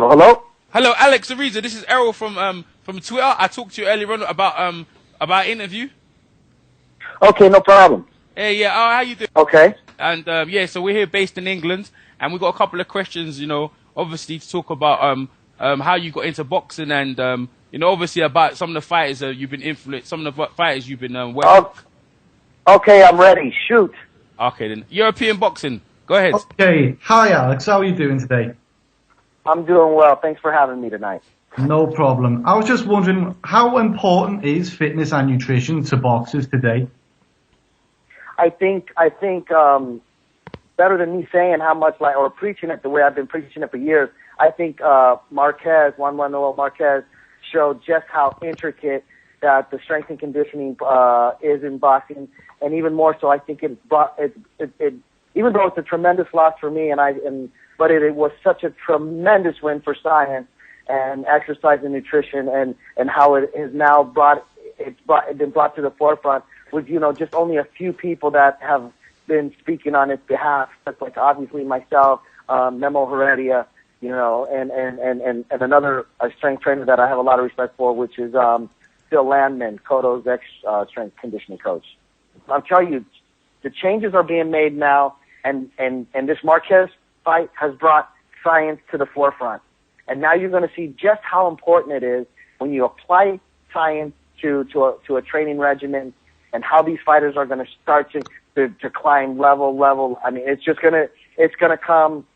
So hello? Hello, Alex Ariza. This is Errol from Twitter. I talked to you earlier on about interview. Okay, no problem. Hey, yeah. Oh, how you doing? Okay. And yeah, so we're here based in England, and we've got a couple of questions. You know, obviously to talk about how you got into boxing, and you know, obviously about some of the fighters you've been influenced, some of the fighters you've been Oh, okay, I'm ready. Shoot. Okay, then European boxing. Go ahead. Okay. Hi, Alex. How are you doing today? I'm doing well. Thanks for having me tonight. No problem. I was just wondering, how important is fitness and nutrition to boxers today? I think better than me saying how much or preaching it the way I've been preaching it for years. I think Juan Manuel Marquez showed just how intricate that the strength and conditioning is in boxing, and even more so, I think it even though it's a tremendous loss for me, but it was such a tremendous win for science and exercise and nutrition, and how it is now been brought to the forefront with, you know, just only a few people that have been speaking on its behalf. That's like obviously myself, Memo Heredia, you know, and another strength trainer that I have a lot of respect for, which is Phil Landman, Cotto's strength conditioning coach. I'll tell you, the changes are being made now, and this Marquez fight has brought science to the forefront. And now you're going to see just how important it is when you apply science to a training regimen, and how these fighters are going to start to climb level. I mean, it's going to come,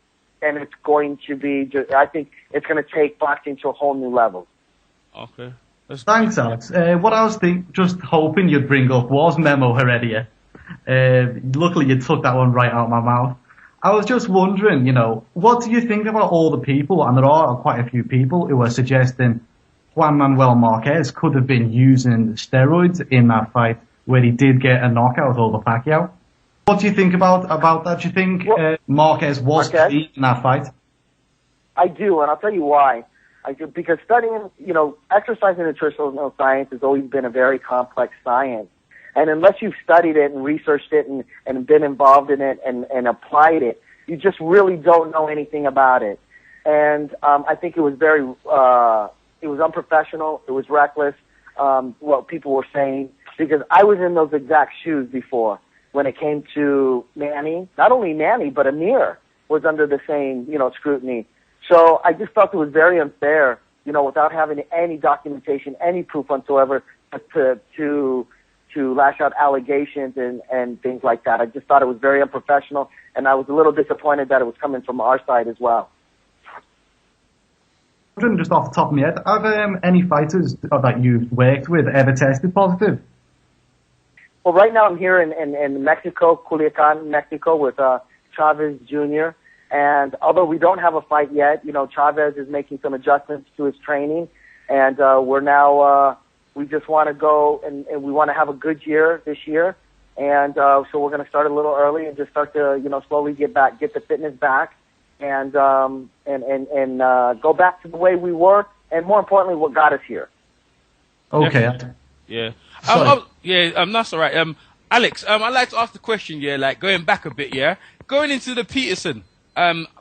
and it's going to be, I think it's going to take boxing to a whole new level. Okay. Thanks, Alex. What I was just hoping you'd bring up was Memo Heredia. Luckily, you took that one right out of my mouth. I was just wondering, you know, what do you think about all the people, and there are quite a few people who are suggesting Juan Manuel Marquez could have been using steroids in that fight where he did get a knockout over Pacquiao? What do you think about that? Do you think Marquez was clean in that fight? I do, and I'll tell you why. I do, because studying, you know, exercise and nutritional science has always been a very complex science. And unless you've studied it and researched it and been involved in it and applied it, you just really don't know anything about it. And I think it was it was unprofessional, it was reckless, what people were saying, because I was in those exact shoes before when it came to Manny. Not only Manny, but Amir was under the same, you know, scrutiny. So I just felt it was very unfair, you know, without having any documentation, any proof whatsoever, to lash out allegations and things like that. I just thought it was very unprofessional, and I was a little disappointed that it was coming from our side as well. Just off the top of my head, have any fighters that you've worked with ever tested positive? Well, right now I'm here in Mexico, Culiacan, Mexico, with Chavez Jr. And although we don't have a fight yet, you know, Chavez is making some adjustments to his training, and we're now we just want to go and we want to have a good year this year, and so we're going to start a little early and just start to, you know, slowly get the fitness back, and go back to the way we were, and more importantly, what got us here. Okay. Yeah. That's all right. Alex, I'd like to ask the question, yeah, like going back a bit, yeah, going into the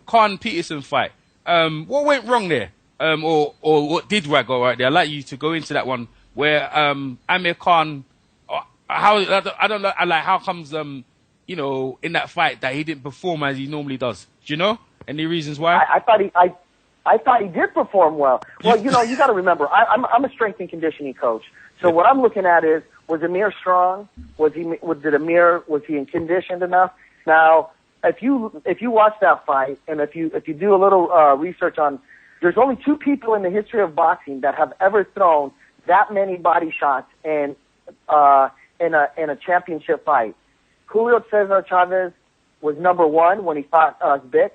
Khan Peterson fight. What went wrong there? Or what did go right there? I'd like you to go into that one where Amir Khan, I don't know, like how comes you know, in that fight that he didn't perform as he normally does. Do you know any reasons why? I thought he did perform well. Well, you know, you got to remember, I'm a strength and conditioning coach. So what I'm looking at is, was Amir strong? Was he in conditioned enough? Now, if you watch that fight, and if you do a little research on, there's only two people in the history of boxing that have ever thrown that many body shots in a championship fight. Julio Cesar Chavez was number one when he fought Uzbek,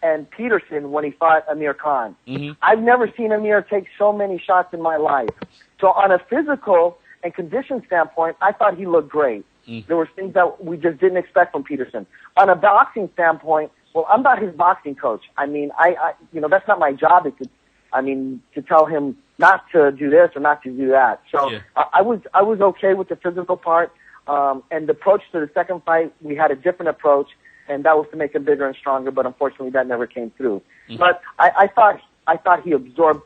and Peterson when he fought Amir Khan. Mm-hmm. I've never seen Amir take so many shots in my life. So on a physical and condition standpoint, I thought he looked great. Mm. There were things that we just didn't expect from Peterson. On a boxing standpoint, well, I'm not his boxing coach. I mean, I you know, that's not my job. To tell him not to do this or not to do that. So yeah. I was okay with the physical part. And the approach to the second fight, we had a different approach, and that was to make him bigger and stronger. But unfortunately, that never came through. Mm. But I I thought he absorbed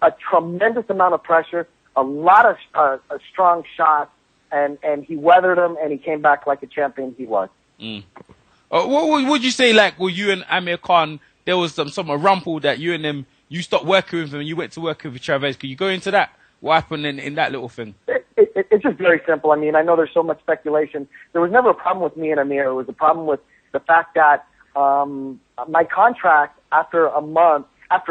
a tremendous amount of pressure, a lot of strong shots, and he weathered them, and he came back like a champion he was. What would you say, like, were you and Amir Khan, there was some rumple that you and him, you stopped working with him and you went to work with Chavez? Could you go into that? What happened in that little thing? It's just very simple. I mean, I know there's so much speculation. There was never a problem with me and Amir. It was a problem with the fact that my contract, after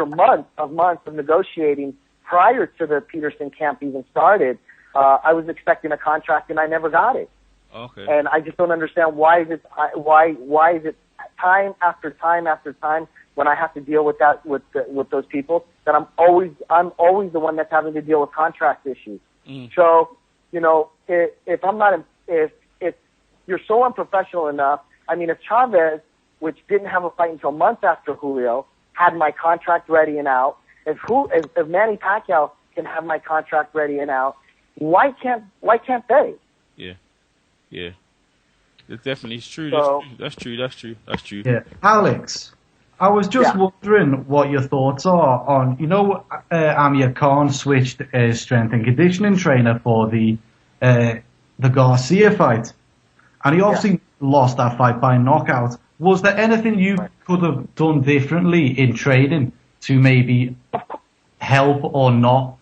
months of negotiating prior to the Peterson camp even started, I was expecting a contract and I never got it. Okay. And I just don't understand why is it time after time after time when I have to deal with that with those people that I'm always the one that's having to deal with contract issues. So, you know, if you're so unprofessional enough, I mean, if Chavez, which didn't have a fight until months after Julio, had my contract ready and out, if Manny Pacquiao can have my contract ready and out, why can't they? Yeah. It definitely is true. So, That's true. Yeah. Alex, I was just wondering what your thoughts are on, you know, Amir Khan switched as strength and conditioning trainer for the Garcia fight. And he obviously lost that fight by knockout. Was there anything you could have done differently in training to maybe help or not?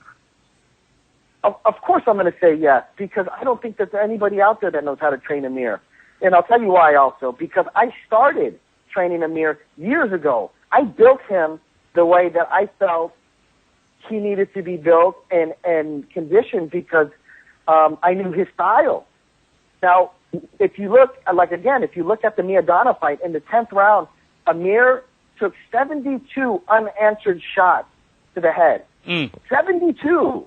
Of course I'm going to say yes, because I don't think there's anybody out there that knows how to train Amir. And I'll tell you why also, because I started training Amir years ago. I built him the way that I felt he needed to be built and conditioned because I knew his style. Now, if you look at the Maidana fight, in the 10th round, Amir took 72 unanswered shots to the head. 72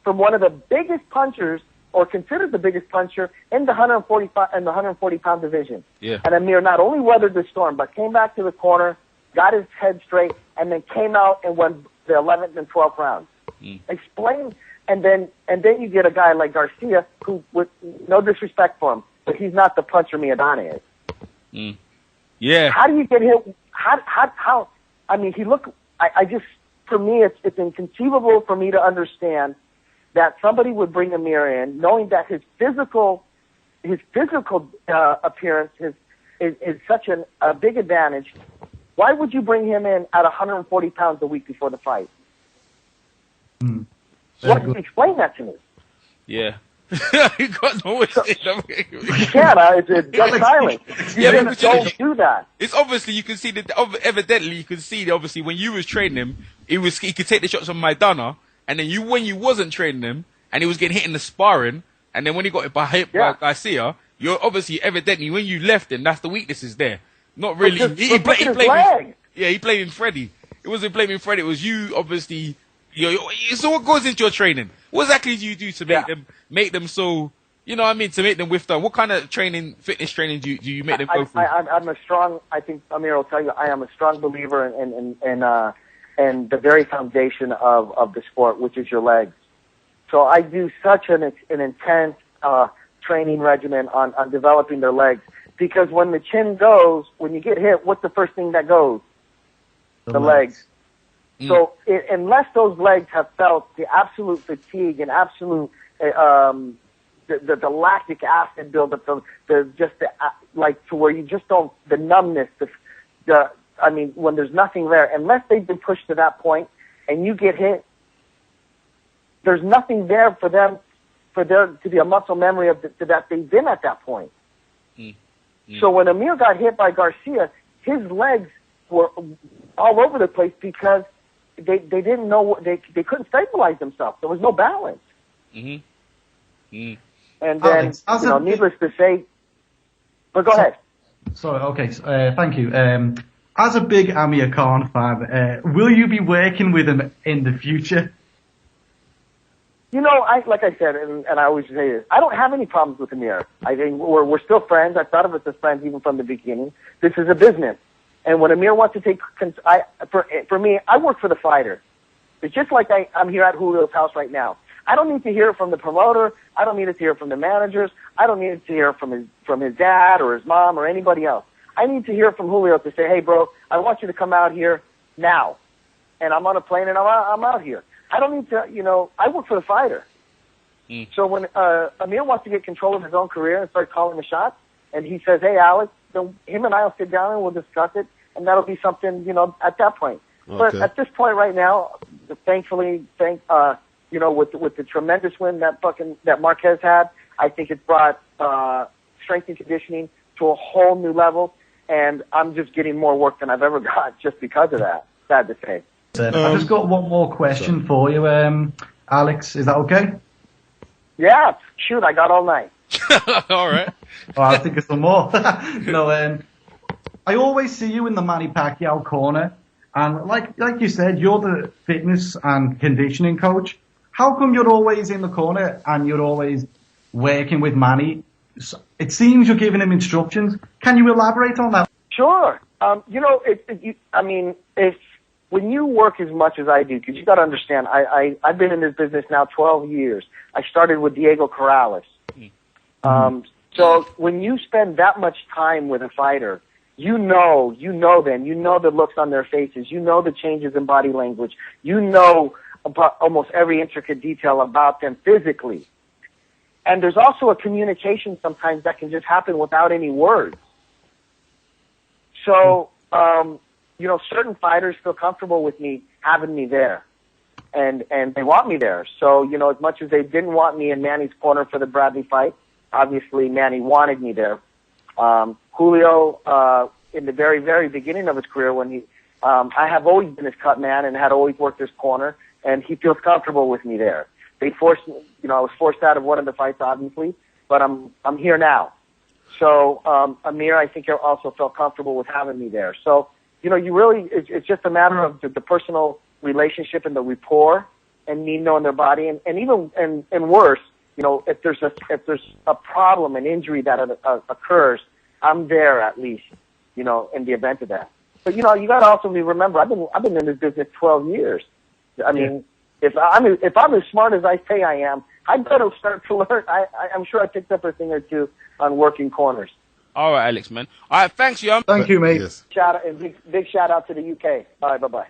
from one of the biggest punchers, or considered the biggest puncher in the 140-pound division. Yeah. And Amir not only weathered the storm, but came back to the corner, got his head straight, and then came out and won the 11th and 12th rounds. Explain, and then you get a guy like Garcia, who, with no disrespect for him, but he's not the puncher Maidana is. Yeah. How do you get hit? How? I mean, for me, it's inconceivable for me to understand that somebody would bring Amir in, knowing that his physical appearance is such a big advantage. Why would you bring him in at 140 pounds a week before the fight? Explain that to me. Yeah. You got no way to say that. You can't. It's just silent. Don't do that. It's obviously, you can see that, evidently you can see that obviously when you was training him, he could take the shots on Maidana. And then when you wasn't training him, and he was getting hit in the sparring, and then when he got hit by Garcia, you're obviously evidently when you left him, that's the weakness is there. Not really. He blaming Freddie. It wasn't blaming Freddie. It was you, obviously. So what goes into your training? What exactly do you do to make them so? You know what I mean? To make them withstand. What kind of fitness training do you make them go through? I think Amir will tell you, I am a strong believer in the very foundation of the sport, which is your legs. So I do such an intense training regimen on developing their legs, because when the chin goes, when you get hit, what's the first thing that goes? The legs. So unless those legs have felt the absolute fatigue and absolute the lactic acid buildup, like to where you just don't, the numbness, I mean, when there's nothing there, unless they've been pushed to that point and you get hit, there's nothing there for there to be a muscle memory of that they've been at that point. So when Amir got hit by Garcia, his legs were all over the place because they didn't know they couldn't stabilize themselves. There was no balance. And then, Alex, needless to say, but go ahead. Sorry, okay, thank you. As a big Amir Khan fan, will you be working with him in the future? Like I said, and I always say this, I don't have any problems with Amir. I think we're still friends. I thought of us as friends even from the beginning. This is a business. And when Amir wants to for me, I work for the fighter. It's just like I'm here at Julio's house right now. I don't need to hear from the promoter. I don't need to hear from the managers. I don't need to hear from his dad or his mom or anybody else. I need to hear from Julio to say, hey, bro, I want you to come out here now. and I'm on a plane and I'm out here. I don't need to, I work for the fighter. So when Amir wants to get control of his own career and start calling the shots, and he says, "Hey, Alex," then him and I will sit down and we'll discuss it, and that'll be something, at that point. Okay. But at this point right now, thankfully, with the tremendous win that Marquez had, I think it's brought strength and conditioning to a whole new level, and I'm just getting more work than I've ever got just because of that. Sad to say. I've just got one more question for you, Alex. Is that okay? Yeah, shoot, I got all night. All right. Oh, I'll think of some more. I always see you in the Manny Pacquiao corner, and like you said, you're the fitness and conditioning coach. How come you're always in the corner and you're always working with Manny? It seems you're giving him instructions. Can you elaborate on that? Sure. When you work as much as I do, because you got to understand, I've been in this business now 12 years. I started with Diego Corrales. So when you spend that much time with a fighter, you know the looks on their faces, you know the changes in body language, you know about almost every intricate detail about them physically. And there's also a communication sometimes that can just happen without any words. So, certain fighters feel comfortable with me having me there, and they want me there. So, as much as they didn't want me in Manny's corner for the Bradley fight, obviously Manny wanted me there. Julio, in the very, very beginning of his career, when I have always been his cut man and had always worked his corner, and he feels comfortable with me there. They forced me, I was forced out of one of the fights, obviously, but I'm here now. So, Amir, I think, also felt comfortable with having me there. So, it's just a matter of the personal relationship and the rapport and me knowing their body. And even, and worse, if there's a problem, an injury that occurs, I'm there at least, in the event of that. But, you got to also remember, I've been in this business 12 years. I mean, if I'm as smart as I say I am, I better start to learn. I'm sure I picked up a thing or two on working corners. All right, Alex, man. All right, thanks, Jan. Thank you, mate. Yes. Big shout out to the UK. All right, bye-bye.